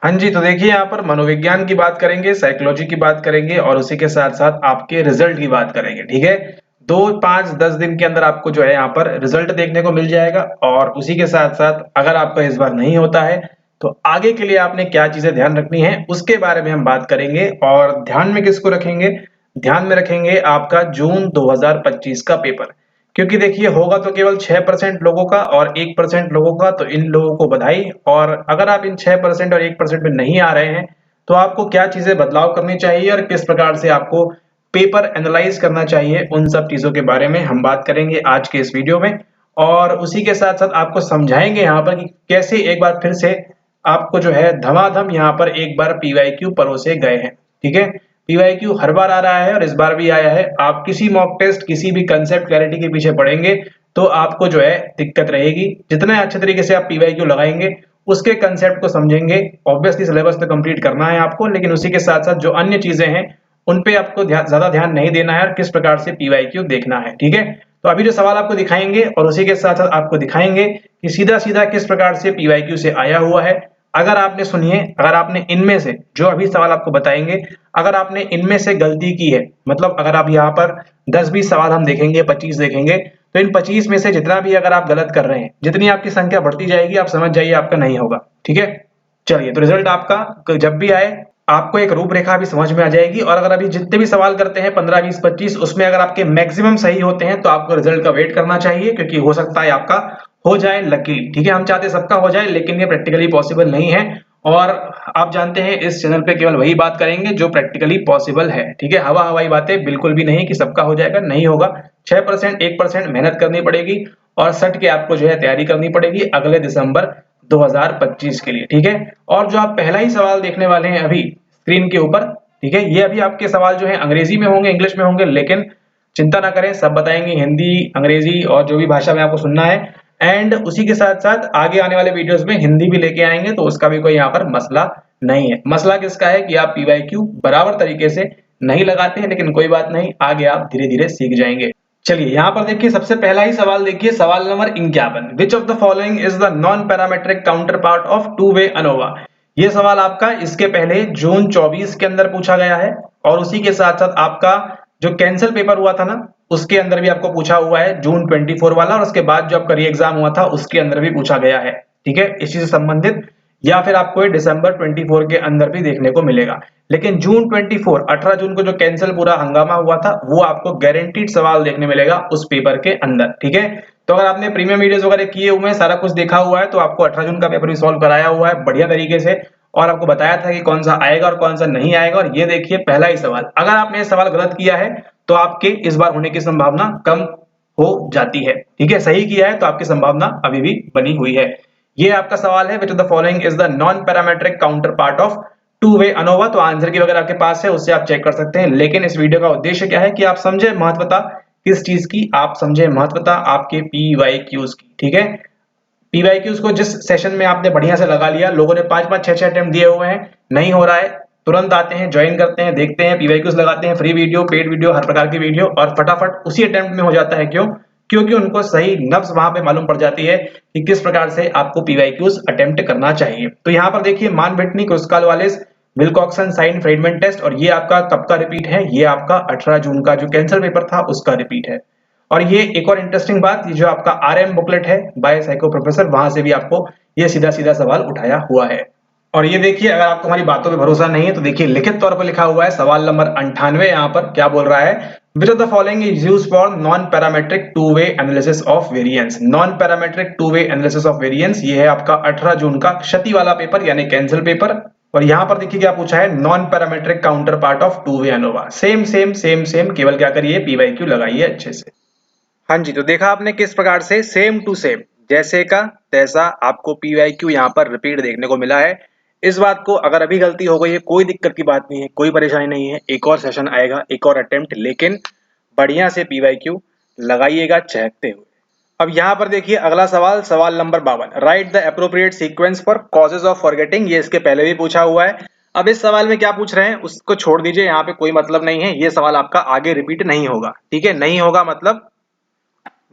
हाँ जी, तो देखिए यहाँ पर मनोविज्ञान की बात करेंगे, साइकोलॉजी की बात करेंगे और उसी के साथ-साथ आपके रिजल्ट की बात करेंगे, ठीक है? 2, 5, 10 दिन के अंदर आपको जो है यहाँ पर रिजल्ट देखने को मिल जाएगा और उसी के साथ-साथ अगर आपका इस बार नहीं होता है, तो आगे के लिए आपने क्या चीज़ें ध्यान रखनी है, उसके बारे में हम बात करेंगे और ध्यान में किसको रखेंगे? ध्यान में रखेंगे आपका जून 2025 का पेपर। क्योंकि देखिए होगा तो केवल 6% लोगों का और 1% लोगों का, तो इन लोगों को बधाई। और अगर आप इन 6% और 1% में नहीं आ रहे हैं, तो आपको क्या चीजें बदलाव करनी चाहिए और किस प्रकार से आपको पेपर एनालाइज करना चाहिए, उन सब चीजों के बारे में हम बात करेंगे आज के इस वीडियो में। और उसी के साथ साथ आपको समझाएंगे यहाँ पर कि कैसे एक बार फिर से आपको जो है धमाधम यहाँ पर एक बार पीवाईक्यू परोसे गए हैं, ठीक है? पीवाईक्यू हर बार आ रहा है और इस बार भी आया है। आप किसी मॉक टेस्ट, किसी भी कंसेप्ट क्लैरिटी के पीछे पढ़ेंगे तो आपको जो है दिक्कत रहेगी। जितने अच्छे तरीके से आप पीवाईक्यू लगाएंगे, उसके कंसेप्ट को समझेंगे, ऑब्वियसली सिलेबस तो कंप्लीट करना है आपको, लेकिन उसी के साथ साथ जो अन्य चीजें हैं उन पे आपको ज्यादा ध्यान नहीं देना है और किस प्रकार से पीवाईक्यू देखना है, ठीक है? तो अभी जो सवाल आपको दिखाएंगे और उसी के साथ साथ आपको दिखाएंगे कि सीधा सीधा किस प्रकार से पीवाईक्यू से आया हुआ है। अगर आपने सुनिए, अगर आपने इनमें से जो अभी सवाल आपको बताएंगे, अगर आपने इनमें से गलती की है, मतलब अगर आप यहाँ पर 10-20 सवाल हम देखेंगे, 25 देखेंगे, तो इन 25 में से जितना भी अगर आप गलत कर रहे हैं, जितनी आपकी संख्या बढ़ती जाएगी, आप समझ जाइए आपका नहीं होगा, ठीक है? चलिए, तो रिजल्ट आपका जब भी आए, आपको एक रूपरेखा भी समझ में आ जाएगी। और अगर अभी जितने भी सवाल करते हैं 15, 20, 25, उसमें अगर आपके मैक्सिमम सही होते हैं तो आपको रिजल्ट का वेट करना चाहिए, क्योंकि हो सकता है आपका हो जाए लकी, ठीक है? हम चाहते हैं सबका हो जाए, लेकिन ये प्रैक्टिकली पॉसिबल नहीं है। और आप जानते हैं इस चैनल पे केवल वही बात करेंगे जो प्रैक्टिकली पॉसिबल है, ठीक है? हवा हवाई बातें बिल्कुल भी नहीं कि सबका हो जाएगा, नहीं होगा। 6%, 1% मेहनत करनी पड़ेगी और सट के आपको जो है तैयारी करनी पड़ेगी अगले दिसंबर 2025 के लिए, ठीक है? और जो आप पहला ही सवाल देखने वाले हैं अभी स्क्रीन के ऊपर, ठीक है, ये अभी आपके सवाल जो है अंग्रेजी में होंगे, इंग्लिश में होंगे, लेकिन चिंता ना करें, सब बताएंगे, हिंदी, अंग्रेजी और जो भी भाषा में आपको सुनना है। एंड उसी के साथ साथ आगे आने वाले वीडियोस में हिंदी भी लेके आएंगे, तो उसका भी कोई यहाँ पर मसला नहीं है। मसला किसका है कि आप पीवाईक्यू बराबर तरीके से नहीं लगाते हैं, लेकिन कोई बात नहीं, आगे आप धीरे धीरे सीख जाएंगे। चलिए यहाँ पर देखिए, सबसे पहला ही सवाल देखिए, सवाल number 51, which of the following is the non parametric counter part of two way ANOVA. ये सवाल आपका इसके पहले जून 24 के अंदर पूछा गया है और उसी के साथ साथ आपका जो कैंसिल पेपर हुआ था ना, उसके अंदर भी आपको पूछा हुआ है जून 24 वाला, और उसके बाद जो आपका री एग्जाम हुआ था उसके अंदर भी पूछा गया है, ठीक है, इसी से संबंधित। या फिर आपको दिसंबर 24 के अंदर भी देखने को मिलेगा, लेकिन जून 24, 18 जून को जो कैंसिल पूरा हंगामा हुआ था, वो आपको गारंटीड सवाल देखने मिलेगा उस पेपर के अंदर, ठीक है? तो अगर आपने प्रीमियम वीडियोस वगैरह किए हुए हैं, सारा कुछ देखा हुआ है, तो आपको 18 जून का पेपर भी सॉल्व कराया हुआ है बढ़िया तरीके से, और आपको बताया था कि कौन सा आएगा और कौन सा नहीं आएगा। और ये देखिए पहला ही सवाल, अगर आपने ये सवाल गलत किया है तो आपके इस बार होने की संभावना कम हो जाती है, ठीक है? सही किया है तो आपकी संभावना अभी भी बनी हुई है। ये आपका सवाल है, which of the following is the non parametric counter part of two way ANOVA. तो आंसर की वगैरह आपके पास है, उससे आप चेक कर सकते हैं, लेकिन इस वीडियो का उद्देश्य क्या है कि आप समझे महत्वता किस चीज की, आप समझे महत्वता आपके पीवाईक्यूज की, ठीक है? पीवाईक्यूज को जिस सेशन में आपने बढ़िया से लगा लिया, लोगों ने 5-5, 6-6 अटेम्प्ट दिए हुए हैं, नहीं हो रहा है, तुरंत आते हैं, ज्वाइन करते हैं, देखते हैं, पीवाईक्यूज लगाते हैं, फ्री वीडियो, पेड वीडियो, हर प्रकार की वीडियो, और फटाफट उसी अटेम्प्ट में हो जाता है। क्यों? क्योंकि उनको सही नब्ज वहां पे मालूम पड़ जाती है कि किस प्रकार से आपको पीवाईक्यूज अटेम्प्ट करना चाहिए। तो यहाँ पर देखिए, Mann Whitney, Kruskal Wallis, Wilcoxon sign Friedman test, और ये आपका कब का रिपीट है? ये आपका 18 जून का जो कैंसर पेपर था उसका रिपीट है। और ये एक और इंटरेस्टिंग बात, ये जो आपका आरएम बुकलेट है बाय साइको प्रोफेसर, वहां से भी आपको ये सीधा सीधा सवाल उठाया हुआ है। और ये देखिए, अगर आपको हमारी बातों पे भरोसा नहीं है तो देखिए लिखित तौर पर लिखा हुआ है, सवाल नंबर 98 यहाँ पर क्या बोल रहा है, which of the following is used for non parametric two way analysis of variance. Non parametric two way analysis of variance, ये है आपका 18 जून का क्षति वाला पेपर, यानी कैंसिल पेपर। और यहाँ पर देखिए क्या पूछा है, non parametric counter part of two way ANOVA. Same same same same, केवल क्या करिए, पीवाईक्यू लगाइए अच्छे से। हाँ जी, तो देखा आपने किस प्रकार से सेम टू सेम, जैसे का तैसा आपको पीवाईक्यू यहाँ पर रिपीट देखने को मिला है। इस बात को अगर अभी गलती हो गई है, कोई दिक्कत की बात नहीं है, कोई परेशानी नहीं है, एक और सेशन आएगा, एक और अटेम्प्ट, लेकिन बढ़िया से पीवाईक्यू लगाइएगा चहकते हुए। अब यहाँ पर देखिए अगला सवाल, सवाल number 52, right the appropriate sequence for causes of forgetting. ये इसके पहले भी पूछा हुआ है। अब इस सवाल में क्या पूछ रहे हैं उसको छोड़ दीजिए, यहाँ पे कोई मतलब नहीं है, ये सवाल आपका आगे रिपीट नहीं होगा, ठीक है? नहीं होगा मतलब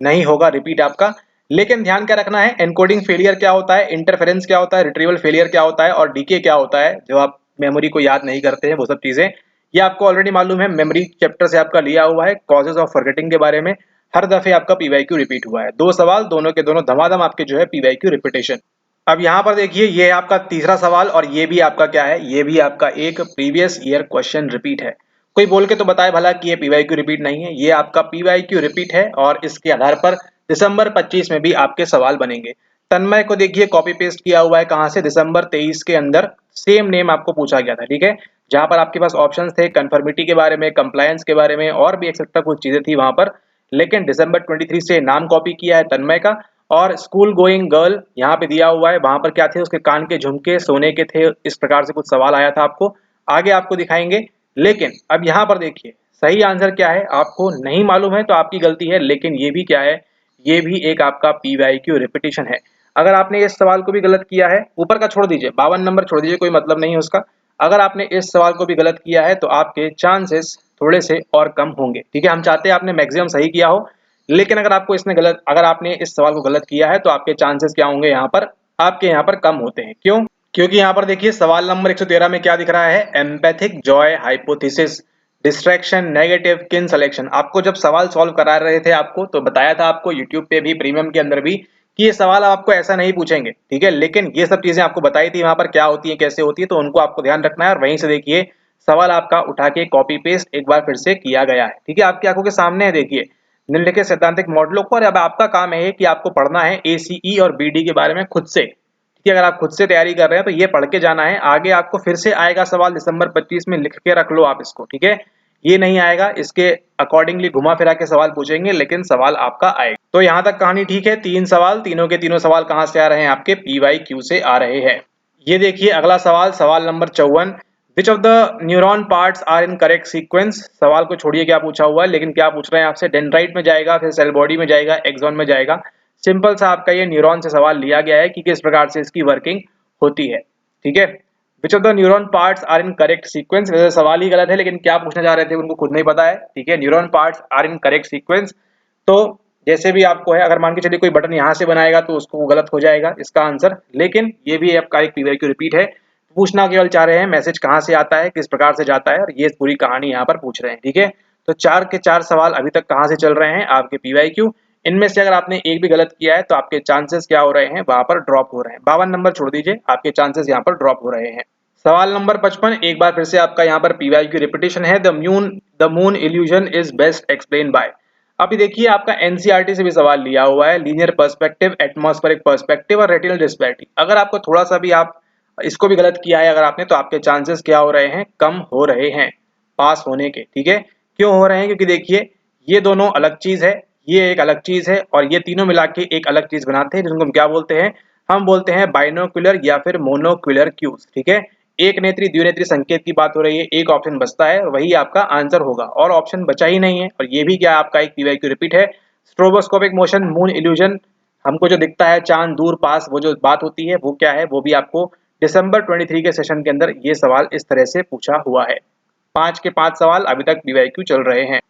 नहीं होगा रिपीट आपका, लेकिन ध्यान क्या रखना है, एनकोडिंग फेलियर क्या होता है, इंटरफेरेंस क्या होता है, रिट्रीवल फेलियर क्या होता है और डीके क्या होता है, जो आप मेमोरी को याद नहीं करते हैं वो सब चीजें ये आपको ऑलरेडी मालूम है, मेमोरी चैप्टर से आपका लिया हुआ है। कॉजेज ऑफ फॉरगेटिंग के बारे में हर दफे आपका पीवाईक्यू रिपीट हुआ है, 2 सवाल दोनों के दोनों धमाधम आपके जो है पीवाईक्यू रिपीटेशन। अब यहाँ पर देखिए ये आपका तीसरा सवाल और ये भी आपका क्या है, ये भी आपका एक प्रीवियस ईयर क्वेश्चन रिपीट है। कोई बोल के तो बताए भला कि ये पीवाईक्यू रिपीट नहीं है, ये आपका पीवाईक्यू रिपीट है और इसके आधार पर दिसंबर 25 में भी आपके सवाल बनेंगे। तन्मय को देखिए कॉपी पेस्ट किया हुआ है कहाँ से, दिसंबर 23 के अंदर सेम नेम आपको पूछा गया था, ठीक है, जहां पर आपके पास ऑप्शंस थे कंफर्मिटी के बारे में, कंप्लायंस के बारे में और भी एक्सेट्रा कुछ चीजें थी वहां पर, लेकिन दिसंबर 23 से नाम कॉपी किया है तन्मय का। और स्कूल गोइंग गर्ल यहाँ पे दिया हुआ है, वहां पर क्या थे, उसके कान के झुमके सोने के थे, इस प्रकार से कुछ सवाल आया था आपको, आगे आपको दिखाएंगे। लेकिन अब यहाँ पर देखिए सही आंसर क्या है, आपको नहीं मालूम है तो आपकी गलती है, लेकिन ये भी क्या है, ये भी एक आपका पीवाईक्यू रिपीटिशन है। अगर आपने इस सवाल को भी गलत किया है, ऊपर का छोड़ दीजिए, 52 नंबर छोड़ दीजिए, कोई मतलब नहीं है उसका, अगर आपने इस सवाल को भी गलत किया है तो आपके चांसेस थोड़े से और कम होंगे, ठीक है। हम चाहते हैं आपने मैक्सिमम सही किया हो, लेकिन अगर आपने इस सवाल को गलत किया है तो आपके चांसेस क्या होंगे, यहाँ पर आपके यहाँ पर कम होते हैं। क्यों? क्योंकि यहाँ पर देखिए सवाल नंबर 113 में क्या दिख रहा है, empathic Joy hypothesis distraction negative किन सिलेक्शन। आपको जब सवाल सॉल्व करा रहे थे आपको तो बताया था आपको यूट्यूब पे भी प्रीमियम के अंदर भी कि ये सवाल आपको ऐसा नहीं पूछेंगे, ठीक है, लेकिन ये सब चीजें आपको बताई थी वहां पर क्या होती है कैसे होती है, तो उनको आपको ध्यान रखना है। और वहीं से देखिए सवाल आपका उठा के कॉपी पेस्ट एक बार फिर से किया गया है, ठीक है, आपकी आंखों के सामने है, देखिए निम्नलिखित सैद्धांतिक मॉडलों को। और अब आपका काम है कि आपको पढ़ना है एसीई और बीडी के बारे में खुद से, ठीक है, अगर आप खुद से तैयारी कर रहे हैं तो ये पढ़ के जाना है। आगे आपको फिर से आएगा सवाल दिसंबर 25 में, लिख के रख लो आप इसको, ठीक है, ये नहीं आएगा, इसके अकॉर्डिंगली घुमा फिरा के सवाल पूछेंगे, लेकिन सवाल आपका आएगा। तो यहां तक कहानी ठीक है, 3 सवाल, तीनों के तीनों सवाल कहां से आ रहे हैं, आपके पीवाईक्यू से आ रहे हैं। ये देखिए अगला सवाल, सवाल number 54, which of the neuron parts are in correct sequence. सवाल को छोड़िए क्या पूछा हुआ है, लेकिन क्या पूछ रहे हैं आपसे, डेंड्राइट में जाएगा, फिर सेल बॉडी में जाएगा, एक्सॉन में जाएगा। सिंपल सा आपका ये न्यूरॉन से सवाल लिया गया है कि किस प्रकार से इसकी वर्किंग होती है, ठीक है। Which of the neuron parts are in correct sequence, वैसे सवाल ही गलत है लेकिन क्या पूछना चाह रहे थे उनको खुद नहीं पता है, ठीक है। Neuron parts are in correct sequence, तो जैसे भी आपको है, अगर मान के चलिए कोई बटन यहाँ से बनाएगा तो उसको गलत हो जाएगा इसका आंसर, लेकिन ये भी आपका एक पीवाईक्यू रिपीट है। पूछना केवल चाह रहे हैं मैसेज कहाँ से आता है, किस प्रकार से जाता है, और ये पूरी कहानी यहाँ पर पूछ रहे हैं, ठीक है। तो 4 के 4 सवाल अभी तक कहाँ से चल रहे हैं, आपके पीवाईक्यू। इनमें से अगर आपने एक भी गलत किया है तो आपके चांसेस क्या हो रहे हैं, वहां पर ड्रॉप हो रहे हैं। 52 नंबर छोड़ दीजिए, आपके चांसेस यहाँ पर ड्रॉप हो रहे हैं। सवाल नंबर 55, एक बार फिर से आपका यहाँ पर पीवाईक्यू रिपीटेशन है, the moon illusion is best explain by. अभी देखिए आपका एनसीईआरटी से भी सवाल लिया हुआ है, लीनियर पर्सपेक्टिव, एटमॉस्फेरिक पर्सपेक्टिव और रेटिनल डिस्पैरिटी। अगर आपको थोड़ा सा भी आप इसको भी गलत किया है अगर आपने, तो आपके चांसेस क्या हो रहे हैं, कम हो रहे हैं पास होने के, ठीक है। क्यों हो रहे हैं, क्योंकि देखिए ये दोनों अलग चीज है, ये एक अलग चीज है, और ये तीनों मिला के एक अलग चीज बनाते हैं, जिनको हम क्या बोलते हैं, हम बोलते हैं बाइनोक्यूलर या फिर मोनोक्यूलर क्यूज, ठीक है। एक नेत्री द्विनेत्री संकेत की बात हो रही है, एक ऑप्शन बचता है और वही आपका आंसर होगा, और ऑप्शन बचा ही नहीं है। और ये भी क्या आपका एक पीवाईक्यू रिपीट है। स्ट्रोबोस्कोपिक मोशन, मून इल्यूजन, हमको जो दिखता है चांद दूर पास, वो जो बात होती है वो क्या है, वो भी आपको दिसंबर 23 के सेशन के अंदर ये सवाल इस तरह से पूछा हुआ है। 5 के 5 सवाल अभी तक पीवाईक्यू चल रहे हैं।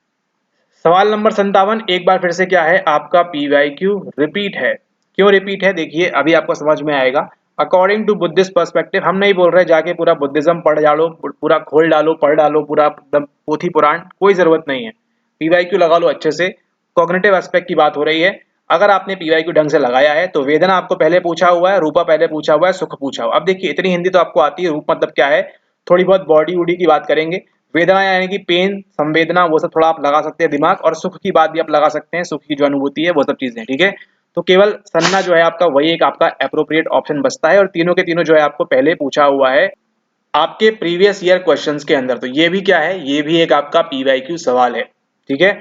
सवाल नंबर 57, एक बार फिर से क्या है, आपका पीवाईक्यू रिपीट है। क्यों रिपीट है, देखिए अभी आपको समझ में आएगा। अकॉर्डिंग टू बुद्धिस्ट पर्सपेक्टिव, हम नहीं बोल रहे जाके पूरा बुद्धिज्म पढ़ डालो, पूरा खोल डालो, पढ़ डालो पूरा एकदम पोथी पुराण, कोई जरूरत नहीं है। पीवाईक्यू लगा लो अच्छे से, कॉग्निटिव एस्पेक्ट की बात हो रही है। अगर आपने पीवाईक्यू ढंग से लगाया है तो वेदना आपको पहले पूछा हुआ है, रूपा पहले पूछा हुआ है, सुख पूछा हुआ। अब देखिए इतनी हिंदी तो आपको आती है, रूप मतलब क्या है, थोड़ी बहुत बॉडी वूडी की बात करेंगे, वेदना यानी कि पेन, संवेदना, वो सब थोड़ा आप लगा सकते हैं दिमाग, और सुख की बात भी आप लगा सकते हैं, सुख की जो अनुभूति है वो सब चीजें, ठीक है। तो केवल सन्ना जो है आपका वही एक आपका एप्रोप्रिएट ऑप्शन बचता है, और तीनों के तीनों जो है आपको पहले पूछा हुआ है आपके प्रीवियस ईयर क्वेश्चंस के अंदर। तो ये भी क्या है, ये भी एक आपका पीवाईक्यू सवाल है, ठीक है।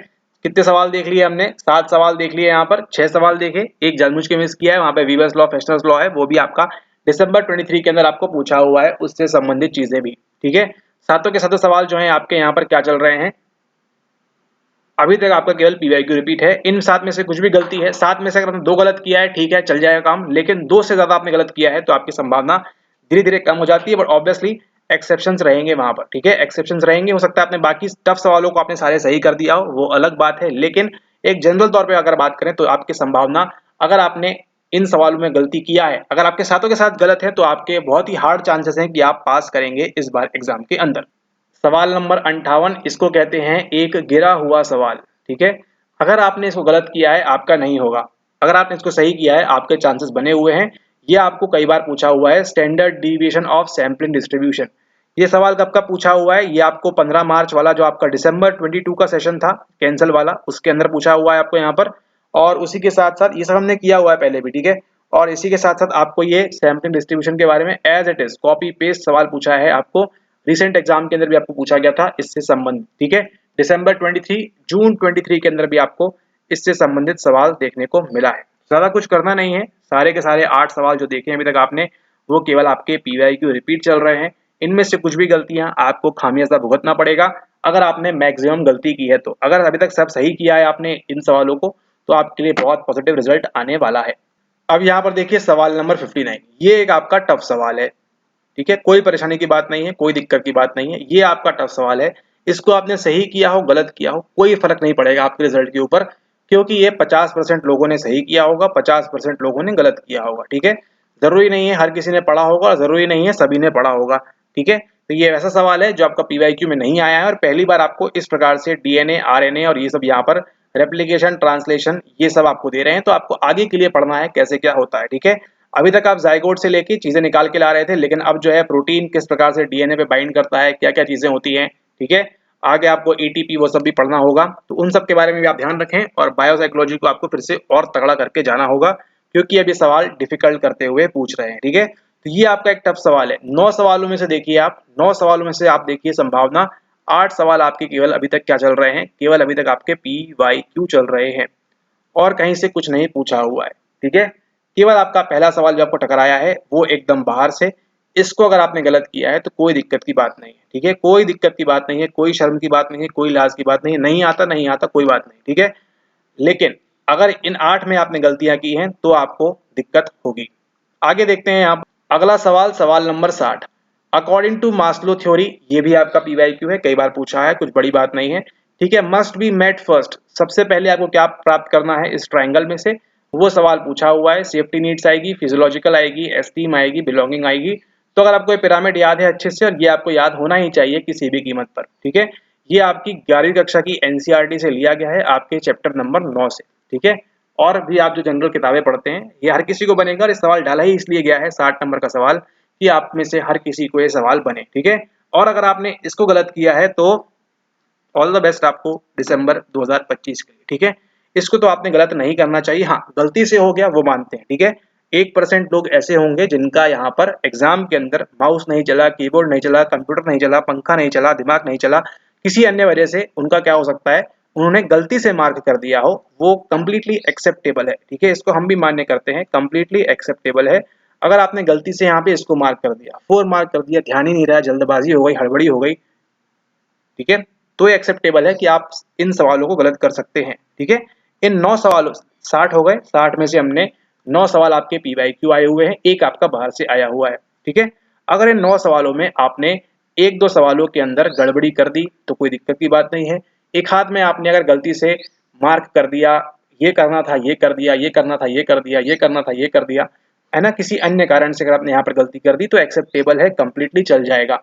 कितने सवाल देख लिए हमने, 7 सवाल देख लिए, यहाँ पर 6 सवाल देखे, एक जानबूझ के मिस किया है, वहां पे वीवर्स लॉ, फेस्टनर्स लॉ है, वो भी आपका दिसंबर 23 के अंदर आपको पूछा हुआ है, उससे संबंधित चीजें भी, ठीक है। सातों के सातों सवाल जो है आपके यहाँ पर क्या चल रहे हैं, अभी तक आपका केवल पीवाईक्यू रिपीट है। इन 7 में से कुछ भी गलती है, 7 में से अगर आपने 2 गलत किया है ठीक है, चल जाएगा काम, लेकिन 2 से ज्यादा आपने गलत किया है तो आपकी संभावना धीरे धीरे कम हो जाती है। बट ऑब्वियसली एक्सेप्शंस रहेंगे वहां पर, ठीक है, एक्सेप्शंस रहेंगे। हो सकता है आपने बाकी टफ सवालों को आपने सारे सही कर दिया हो, वो अलग बात है, लेकिन एक जनरल तौर पे अगर बात करें तो आपकी संभावना अगर आपने इन सवालों में गलती किया है, अगर आपके साथों के साथ गलत है तो आपके बहुत ही हार्ड चांसेस हैं कि आप पास करेंगे इस बार एग्जाम के अंदर। सवाल नंबर 58, इसको कहते हैं एक गिरा हुआ सवाल। ठीक है, अगर आपने इसको गलत किया है आपका नहीं होगा, अगर आपने इसको सही किया है आपके चांसेस बने हुए हैं। ये आपको कई बार पूछा हुआ है, standard deviation of sampling distribution. ये सवाल कब कब पूछा हुआ है, ये आपको 15 मार्च वाला जो आपका दिसंबर 22 का सेशन था कैंसिल वाला, उसके अंदर पूछा हुआ है आपको यहाँ पर। और उसी के साथ साथ ये सब हमने किया हुआ है पहले भी। ठीक है, और इसी के साथ साथ आपको ये सैम्पलिंग डिस्ट्रीब्यूशन के बारे में as it is copy paste सवाल पूछा है आपको, रिसेंट एग्जाम के अंदर भी आपको पूछा गया था इससे संबंधित। ठीक है, दिसंबर 23, जून 23 के अंदर भी आपको इससे संबंधित सवाल देखने को मिला है। ज्यादा कुछ करना नहीं है, सारे के सारे 8 सवाल जो देखे अभी तक आपने वो केवल आपके पीवाईक्यू रिपीट चल रहे हैं। इनमें से कुछ भी गलतियां आपको खामियाजा भुगतना पड़ेगा अगर आपने मैक्सिमम गलती की है तो। अगर अभी तक सब सही किया है आपने इन सवालों को तो आपके लिए बहुत पॉजिटिव रिजल्ट आने वाला है। अब यहाँ पर देखिए सवाल नंबर 59, ये एक आपका टफ सवाल है। ठीक है, कोई परेशानी की बात नहीं है, कोई दिक्कत की बात नहीं है, ये आपका टफ सवाल है। इसको आपने सही किया हो गलत किया हो कोई फर्क नहीं पड़ेगा आपके रिजल्ट के ऊपर, क्योंकि ये 50% लोगों ने सही किया होगा, 50% लोगों ने गलत किया होगा। ठीक है, जरूरी नहीं है हर किसी ने पढ़ा होगा और जरूरी नहीं है सभी ने पढ़ा होगा। ठीक है, तो ये ऐसा सवाल है जो आपका पीवाईक्यू में नहीं आया है और पहली बार आपको इस प्रकार से डीएनए आरएनए और ये सब यहाँ पर रेप्लिकेशन ट्रांसलेशन ये सब आपको दे रहे हैं, तो आपको आगे के लिए पढ़ना है कैसे क्या होता है। ठीक है, अभी तक आप जाइगोट से लेके चीजें निकाल के ला रहे थे, लेकिन अब जो है प्रोटीन किस प्रकार से डीएनए पे बाइंड करता है, क्या क्या चीजें होती हैं। ठीक है, आगे आपको एटीपी वो सब भी पढ़ना होगा, तो उन सब के बारे में भी आप ध्यान रखें और बायोसाइकोलॉजी को आपको फिर से और तगड़ा करके जाना होगा, क्योंकि अभी सवाल डिफिकल्ट करते हुए पूछ रहे हैं। ठीक है, तो ये आपका एक टफ सवाल है। 9 सवालों में से देखिए आप, 9 सवालों में से आप देखिए संभावना 8 सवाल आपके केवल अभी तक क्या चल रहे हैं, केवल अभी तक आपके पीवाईक्यू चल रहे हैं और कहीं से कुछ नहीं पूछा हुआ है। ठीक है, केवल आपका पहला सवाल जो आपको टकराया है वो एकदम बाहर से, इसको अगर आपने गलत किया है तो कोई दिक्कत की बात नहीं है। ठीक है, कोई दिक्कत की बात नहीं है, कोई शर्म की बात नहीं है, कोई लाज की बात नहीं है, नहीं आता नहीं आता कोई बात नहीं। ठीक है, लेकिन अगर इन 8 में आपने गलतियां की हैं तो आपको दिक्कत होगी। आगे देखते हैं आप अगला सवाल, सवाल number 60। According to Maslow theory, ये भी आपका पीवाईक्यू है, कई बार पूछा है, कुछ बड़ी बात नहीं है। ठीक है, मस्ट बी मेट फर्स्ट, सबसे पहले आपको क्या प्राप्त करना है इस ट्राइंगल में से, वो सवाल पूछा हुआ है। सेफ्टी नीड्स आएगी, फिजियोलॉजिकल आएगी, एस्टीम आएगी, बिलोंगिंग आएगी। तो अगर आपको ये पिरामिड याद है अच्छे से, और ये आपको याद होना ही चाहिए किसी भी कीमत पर। ठीक है, ये आपकी 11वीं कक्षा की एनसीईआरटी से लिया गया है, आपके चैप्टर नंबर 9 से। ठीक है, और भी आप जो जनरल किताबें पढ़ते हैं ये हर किसी को बनेगा, और इस सवाल डाला ही इसलिए गया है 60 नंबर का सवाल कि आप में से हर किसी को ये सवाल बने। ठीक है, और अगर आपने इसको गलत किया है तो ऑल द बेस्ट आपको दिसंबर 2025 के लिए। ठीक है, इसको तो आपने गलत नहीं करना चाहिए। हाँ, गलती से हो गया वो मानते हैं। ठीक है, 1% लोग ऐसे होंगे जिनका यहाँ पर एग्जाम के अंदर माउस नहीं चला, कीबोर्ड नहीं चला, कंप्यूटर नहीं चला, पंखा नहीं चला, दिमाग नहीं चला, किसी अन्य वजह से उनका क्या हो सकता है, उन्होंने गलती से मार्क कर दिया हो, वो कंप्लीटली एक्सेप्टेबल है। ठीक है, इसको हम भी मान्य करते हैं, कंप्लीटली एक्सेप्टेबल है। अगर आपने गलती से यहाँ पे इसको मार्क कर दिया, 4 मार्क कर दिया, ध्यान ही नहीं रहा, जल्दबाजी हो गई, हड़बड़ी हो गई, ठीक है, तो ये एक्सेप्टेबल है कि आप इन सवालों को गलत कर सकते हैं। ठीक है, इन 9 सवालों 60 हो गए, 60 में से हमने 9 सवाल आपके पीवाईक्यू आए हुए हैं, एक आपका बाहर से आया हुआ है। ठीक है, अगर इन 9 सवालों में आपने 1-2 सवालों के अंदर गड़बड़ी कर दी तो कोई दिक्कत की बात नहीं है। एक हाथ में आपने अगर गलती से मार्क कर दिया, ये करना था ये कर दिया, ये करना था ये कर दिया, ये करना था ये कर दिया, है ना, किसी अन्य कारण से अगर आपने यहाँ पर गलती कर दी तो एक्सेप्टेबल है, कंप्लीटली चल जाएगा।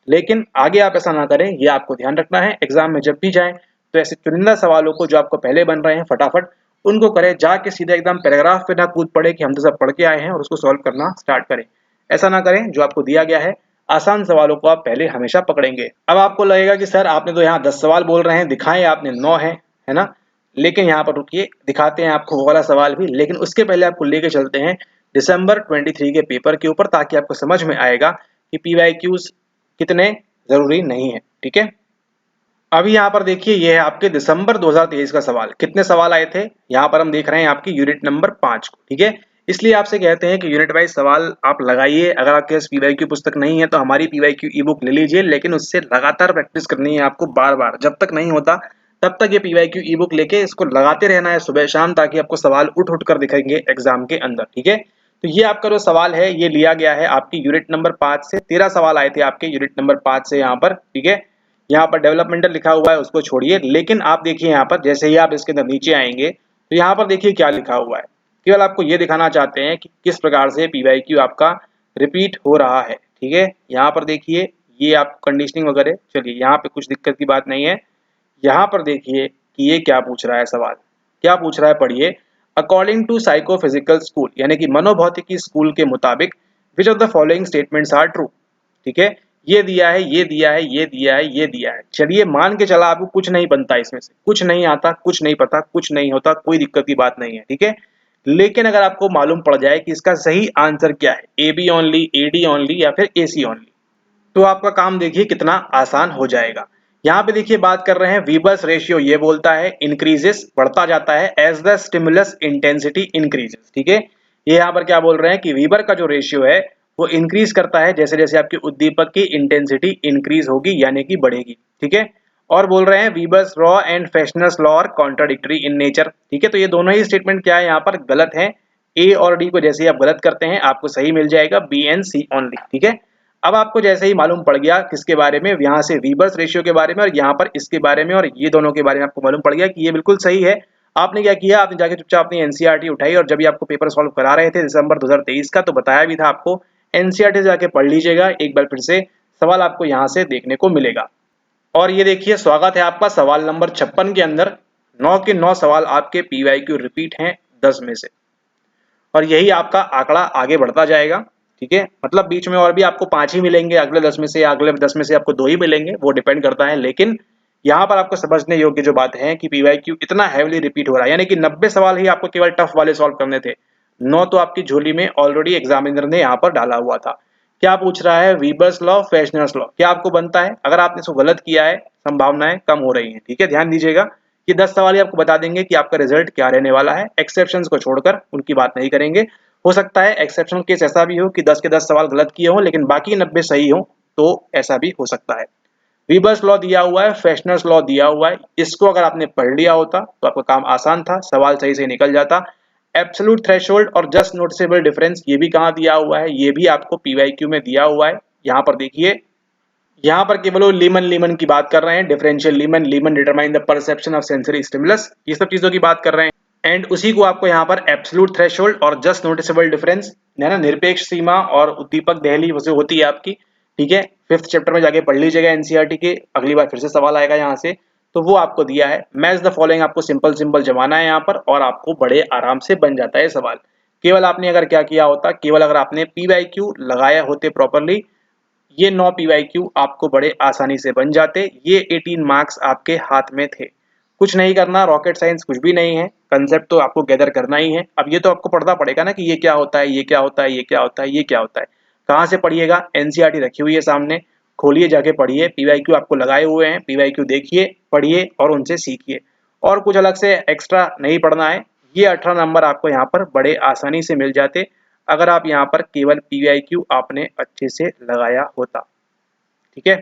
लेकिन आगे आप ऐसा ना करें, ये आपको ध्यान रखना है। एग्जाम में जब भी जाएं तो ऐसे चुनिंदा सवालों को जो आपको पहले बन रहे हैं फटाफट उनको करें, जाके सीधे एकदम पैराग्राफ पे ना कूद पड़े कि हम तो सब पढ़ के आए हैं और उसको सॉल्व करना स्टार्ट करें। ऐसा ना करें, जो आपको दिया गया है आसान सवालों को आप पहले हमेशा पकड़ेंगे। अब आपको लगेगा कि सर आपने तो यहाँ 10 सवाल बोल रहे हैं, दिखाए आपने 9 है ना, लेकिन यहाँ पर रुकिए, दिखाते हैं आपको वो वाला सवाल भी, लेकिन उसके पहले आपको लेके चलते हैं दिसंबर 23 के पेपर के ऊपर, ताकि आपको समझ में आएगा कि पीवाईक्यूज कितने जरूरी नहीं है। ठीक है, अभी यहाँ पर देखिए, ये है आपके दिसंबर 2023 का सवाल। कितने सवाल आए थे यहाँ पर हम देख रहे हैं आपकी यूनिट नंबर 5 को। ठीक है, इसलिए आपसे कहते हैं कि यूनिट वाइज सवाल आप लगाइए। अगर आपके पास पीवाईक्यू पुस्तक नहीं है तो हमारी पीवाईक्यू ई बुक ले लीजिए, लेकिन उससे लगातार प्रैक्टिस करनी है आपको, बार बार, जब तक नहीं होता तब तक ये पीवाईक्यू ई बुक लेके इसको लगाते रहना है सुबह शाम, ताकि आपको सवाल उठ उठ कर दिखेंगे एग्जाम के अंदर। ठीक है, तो ये आपका जो सवाल है ये लिया गया है आपकी यूनिट नंबर 5 से। 13 सवाल आए थे आपके यूनिट नंबर 5 से यहाँ पर। ठीक है, यहाँ पर डेवलपमेंटल लिखा हुआ है, उसको छोड़िए, लेकिन आप देखिए यहाँ पर जैसे ही आप इसके अंदर नीचे आएंगे तो यहाँ पर देखिए क्या लिखा हुआ है, केवल आपको ये दिखाना चाहते हैं कि किस प्रकार से PYQ आपका रिपीट हो रहा है। ठीक है, यहाँ पर देखिए ये आप कंडीशनिंग वगैरह, चलिए यहाँ पे कुछ दिक्कत की बात नहीं है। यहाँ पर देखिए कि ये क्या पूछ रहा है, सवाल क्या पूछ रहा है, पढ़िए। अकॉर्डिंग टू साइकोफिजिकल स्कूल, यानी कि मनोभौतिकी स्कूल के मुताबिक, which of the following statements are true. ठीक है, ये दिया है, ये दिया है, ये दिया है, ये दिया है। चलिए मान के चला आपको कुछ नहीं बनता, इसमें से कुछ नहीं आता, कुछ नहीं पता, कुछ नहीं होता, कोई दिक्कत की बात नहीं है। ठीक है, लेकिन अगर आपको मालूम पड़ जाए कि इसका सही आंसर क्या है, AB ओनली, AD ओनली या फिर AC ओनली, तो आपका काम देखिए कितना आसान हो जाएगा। यहाँ पे देखिए बात कर रहे हैं वीबर्स रेशियो, ये बोलता है इंक्रीजेस, बढ़ता जाता है, as the stimulus intensity increases. ठीक है, ये यहाँ पर क्या बोल रहे हैं कि वीबर का जो रेशियो है वो इंक्रीज करता है जैसे जैसे आपके उद्दीपक की इंटेंसिटी इंक्रीज होगी, यानी कि बढ़ेगी। ठीक है, और बोल रहे हैं Weber's law and Fechner's law are contradictory in nature. ठीक है, तो ये दोनों ही स्टेटमेंट क्या है, यहाँ पर गलत है। ए और डी को जैसे ही आप गलत करते हैं आपको सही मिल जाएगा, बी एंड सी ओनली। ठीक है, अब आपको जैसे ही मालूम पड़ गया किसके बारे में, यहाँ से वीबर्स रेशियो के बारे में और यहाँ पर इसके बारे में, और ये दोनों के बारे में आपको मालूम पड़ गया कि ये बिल्कुल सही है। आपने क्या किया, आपने जाके चुपचाप अपनी एनसीईआरटी उठाई, और जब भी आपको पेपर सॉल्व करा रहे थे दिसंबर 2023 का, तो बताया भी था आपको एनसीईआरटी से जाके पढ़ लीजिएगा एक बार फिर से, सवाल आपको यहाँ से देखने को मिलेगा। और ये देखिए स्वागत है आपका सवाल नंबर 56 के अंदर। 9 के 9 सवाल आपके PYQ रिपीट हैं 10 में से, और यही आपका आंकड़ा आगे बढ़ता जाएगा। ठीक है, मतलब बीच में और भी आपको 5 ही मिलेंगे, अगले 10 में से, अगले 10 में से आपको 2 ही मिलेंगे, वो डिपेंड करता है। लेकिन यहाँ पर आपको समझने योग्य जो बात है कि PYQ इतना हैवीली रिपीट हो रहा है, यानी कि 90 सवाल ही आपको केवल टफ वाले सॉल्व करने थे, 9 तो आपकी झोली में ऑलरेडी एग्जामिनर ने यहाँ पर डाला हुआ था। क्या पूछ रहा है, वीबर्स लॉ, फेशनर्स लॉ, क्या आपको बनता है? अगर आपने इसको गलत किया है संभावनाएं कम हो रही हैं। ठीक है, ध्यान दीजिएगा, ये 10 सवाल ही आपको बता देंगे कि आपका रिजल्ट क्या रहने वाला है। एक्सेप्शंस को छोड़कर उनकी बात नहीं करेंगे। हो सकता है एक्सेप्शनल केस ऐसा भी हो कि 10 के 10 सवाल गलत किए हों लेकिन बाकी 90 सही हो, तो ऐसा भी हो सकता है। वीबर्स लॉ दिया हुआ है, फेशनर्स लॉ दिया हुआ है, इसको अगर आपने पढ़ लिया होता तो आपका काम आसान था, सवाल सही से निकल जाता। एब्सोल्यूट थ्रेशोल्ड और जस्ट नोटिसेबल डिफरेंस, ये भी कहाँ दिया हुआ है, ये भी आपको PYQ में दिया हुआ है। यहाँ पर देखिए, यहाँ पर केवल वो लीमन की बात कर रहे हैं, differential Lehman determine the perception of sensory stimulus, ये सब चीजों की बात कर रहे हैं। एंड उसी को आपको यहाँ पर एब्सोल्यूट थ्रेशोल्ड और जस्ट नोटिसेबल डिफरेंस, है ना, निरपेक्ष सीमा और उद्दीपक दहली वो होती है आपकी। ठीक है, 5th चैप्टर में जाके पढ़ लीजिएगा एनसीईआरटी के, अगली बार फिर से सवाल आएगा यहाँ से, तो वो आपको दिया है। मैच द फॉलोइंग आपको सिंपल जमाना है यहाँ पर, और आपको बड़े आराम से बन जाता है सवाल। केवल आपने अगर क्या किया होता, केवल अगर आपने PYQ लगाया होते प्रॉपरली, ये 9 PYQ आपको बड़े आसानी से बन जाते। ये 18 मार्क्स आपके हाथ में थे। कुछ नहीं करना, रॉकेट साइंस कुछ भी नहीं है, कंसेप्ट तो आपको गैदर करना ही है। अब ये तो आपको पढ़ना पड़ेगा ना कि ये क्या होता है, ये क्या होता है, ये क्या होता है, ये क्या होता है। कहाँ से पढ़िएगा, एनसीईआरटी रखी हुई है सामने, खोलिए जाके पढ़िए, PYQ आपको लगाए हुए हैं, PYQ देखिए, पढ़िए और उनसे सीखिए, और कुछ अलग से एक्स्ट्रा नहीं पढ़ना है। ये 18 नंबर आपको यहाँ पर बड़े आसानी से मिल जाते अगर आप यहाँ पर केवल PYQ आपने अच्छे से लगाया होता। ठीक है,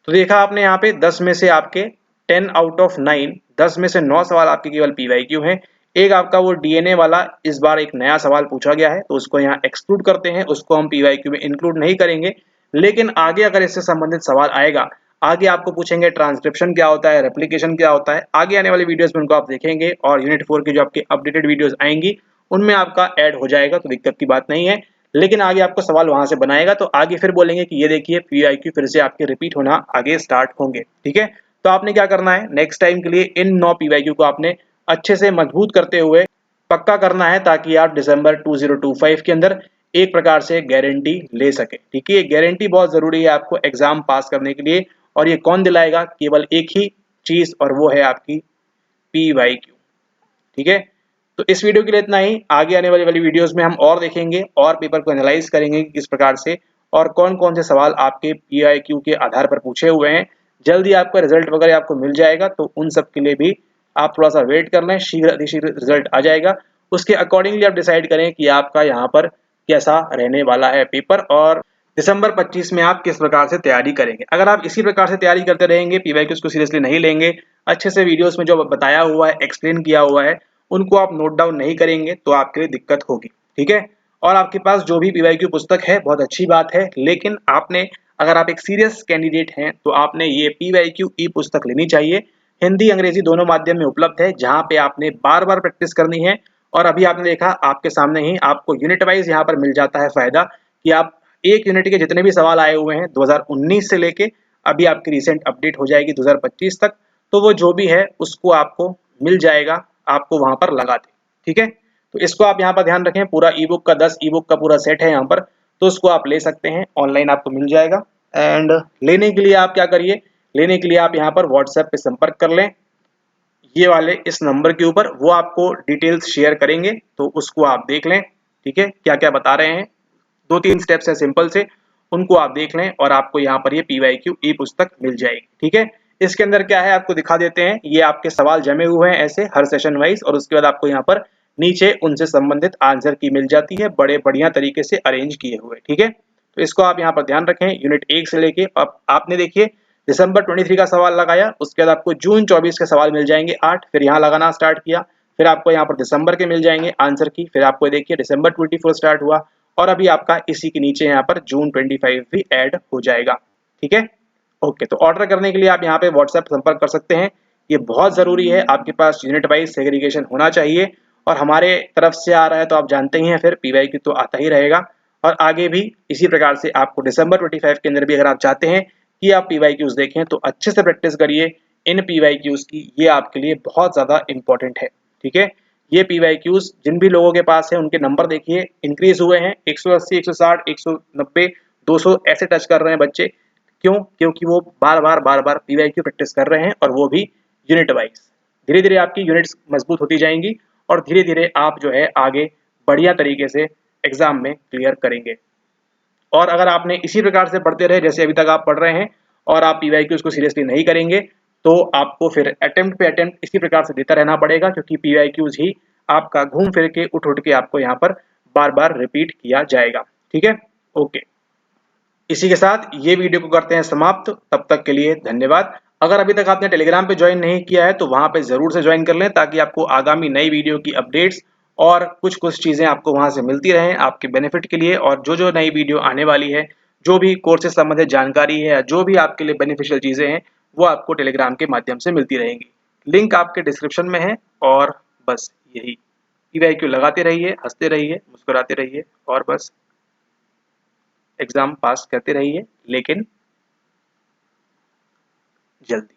तो देखा आपने यहाँ पे 10 में से आपके 10 आउट ऑफ 9, 10 में से 9 सवाल आपके केवल PYQ हैं। एक आपका वो DNA वाला इस बार एक नया सवाल पूछा गया है, तो उसको यहाँ एक्सक्लूड करते हैं, उसको हम PYQ में इंक्लूड नहीं करेंगे। लेकिन आगे अगर इससे संबंधित सवाल आएगा, आगे आपको पूछेंगे ट्रांसक्रिप्शन क्या होता है, रेप्लिकेशन क्या होता है, आगे आने वाले वीडियोस में उनको आप देखेंगे, और यूनिट 4 की जो आपके अपडेटेड वीडियोस आएंगी उनमें आपका ऐड हो जाएगा, तो दिक्कत की बात नहीं है। लेकिन आगे आपको सवाल वहां से बनाएगा, तो आगे फिर बोलेंगे कि ये देखिए PYQ फिर से आपके रिपीट होना आगे स्टार्ट होंगे। ठीक है, तो आपने क्या करना है, नेक्स्ट टाइम के लिए इन 9 PYQ को आपने अच्छे से मजबूत करते हुए पक्का करना है, ताकि आप दिसंबर 2025 के अंदर एक प्रकार से गारंटी ले सके। ठीक है, गारंटी बहुत जरूरी है आपको एग्जाम पास करने के लिए, और ये कौन दिलाएगा, केवल एक ही चीज, और वो है आपकी PYQ। ठीक है, तो इस वीडियो के लिए इतना ही। आगे आने वाली वीडियोस में हम और देखेंगे और पेपर को एनालाइज करेंगे कि किस प्रकार से और कौन कौन से सवाल आपके PYQ के आधार पर पूछे हुए हैं। जल्दी आपका रिजल्ट वगैरह आपको मिल जाएगा, तो उन सब के लिए भी आप थोड़ा सा वेट कर लें, शीघ्र अतिशीघ्र रिजल्ट आ जाएगा। उसके अकॉर्डिंगली आप डिसाइड करें कि आपका यहाँ पर कैसा रहने वाला है पेपर, और दिसंबर 25 में आप किस प्रकार से तैयारी करेंगे। अगर आप इसी प्रकार से तैयारी करते रहेंगे, PYQs को सीरियसली नहीं लेंगे, अच्छे से वीडियोस में जो बताया हुआ है, एक्सप्लेन किया हुआ है, उनको आप नोट डाउन नहीं करेंगे, तो आपके लिए दिक्कत होगी। ठीक है, और आपके पास जो भी PYQ पुस्तक है बहुत अच्छी बात है, लेकिन आपने, अगर आप एक सीरियस कैंडिडेट हैं, तो आपने ये PYQ ई पुस्तक लेनी चाहिए। हिंदी अंग्रेजी दोनों माध्यम में उपलब्ध है, जहाँ पे आपने बार बार प्रैक्टिस करनी है, और अभी आपने देखा आपके सामने ही आपको यूनिट वाइज यहाँ पर मिल जाता है फायदा कि आप एक यूनिट के जितने भी सवाल आए हुए हैं 2019 से लेके अभी आपकी रिसेंट अपडेट हो जाएगी 2025 तक, तो वो जो भी है उसको आपको मिल जाएगा, आपको वहां पर लगाते। ठीक है, तो इसको आप यहाँ पर ध्यान रखें। पूरा ई बुक का 10 ई बुक का पूरा सेट है यहाँ पर, तो उसको आप ले सकते हैं, ऑनलाइन आपको मिल जाएगा। एंड लेने के लिए आप क्या करिए, लेने के लिए आप यहाँ पर व्हाट्सएप पे संपर्क कर लें, ये वाले इस नंबर के ऊपर, वो आपको डिटेल्स शेयर करेंगे, तो उसको आप देख लें। ठीक है, क्या क्या बता रहे हैं, 2-3 स्टेप्स है सिंपल से, उनको आप देख लें और आपको यहाँ पर ये PYQ ई पुस्तक मिल जाएगी। ठीक है, इसके अंदर क्या है आपको दिखा देते हैं, ये आपके सवाल जमे हुए हैं ऐसे हर सेशन वाइज, और उसके बाद आपको यहाँ पर नीचे उनसे संबंधित आंसर की मिल जाती है, बड़े बढ़िया तरीके से अरेंज किए हुए। ठीक है, तो इसको आप यहाँ पर ध्यान रखें। यूनिट 1 से लेके अब आपने देखिए दिसंबर 23 का सवाल लगाया, उसके बाद आपको जून 24 के सवाल मिल जाएंगे 8, फिर यहाँ लगाना स्टार्ट किया, फिर आपको यहाँ पर दिसंबर के मिल जाएंगे आंसर की, फिर आपको देखिए दिसंबर 24 स्टार्ट हुआ, और अभी आपका इसी के नीचे यहाँ पर जून 25 भी ऐड हो जाएगा। ठीक है, ओके, तो ऑर्डर करने के लिए आप यहाँ पे व्हाट्सएप संपर्क कर सकते हैं। ये बहुत जरूरी है, आपके पास यूनिट वाइज सेग्रीगेशन होना चाहिए, और हमारे तरफ से आ रहा है तो आप जानते ही हैं, फिर PYQ तो आता ही रहेगा, और आगे भी इसी प्रकार से आपको दिसंबर 25 के अंदर भी अगर आप चाहते हैं कि आप PYQs देखें तो अच्छे से प्रैक्टिस करिए इन PYQs की, ये आपके लिए बहुत ज़्यादा इंपॉर्टेंट है। ठीक है, ये PYQs जिन भी लोगों के पास है उनके नंबर देखिए इंक्रीज हुए हैं, 180, 160, 190, 200 ऐसे टच कर रहे हैं बच्चे। क्यों? क्योंकि वो बार बार PYQ प्रैक्टिस कर रहे हैं, और वो भी यूनिट वाइज। धीरे धीरे आपकी यूनिट्स मजबूत होती जाएंगी, और धीरे धीरे आप जो है आगे बढ़िया तरीके से एग्जाम में क्लियर करेंगे। और अगर आपने इसी प्रकार से पढ़ते रहे जैसे अभी तक आप पढ़ रहे हैं, और आप PYQs को सीरियसली नहीं करेंगे, तो आपको फिर अटेम्प्ट पे अटेम्प्ट इसी प्रकार से देता रहना पड़ेगा, क्योंकि PYQs ही आपका घूम फिर के उठ के आपको यहाँ पर बार बार रिपीट किया जाएगा। ठीक है, ओके, इसी के साथ ये वीडियो को करते हैं समाप्त। तब तक के लिए धन्यवाद। अगर अभी तक आपने टेलीग्राम पे ज्वाइन नहीं किया है तो वहां पे जरूर से ज्वाइन कर लें, ताकि आपको आगामी नई वीडियो की अपडेट्स और कुछ चीजें आपको वहां से मिलती रहें आपके बेनिफिट के लिए। और जो नई वीडियो आने वाली है, जो भी कोर्स से संबंधित जानकारी है, जो भी आपके लिए बेनिफिशियल चीजें हैं, वो आपको टेलीग्राम के माध्यम से मिलती रहेंगी। लिंक आपके डिस्क्रिप्शन में है। और बस यही, PYQ लगाते रहिए, हंसते रहिए, मुस्कुराते रहिए, और बस एग्जाम पास करते रहिए, लेकिन जल्दी।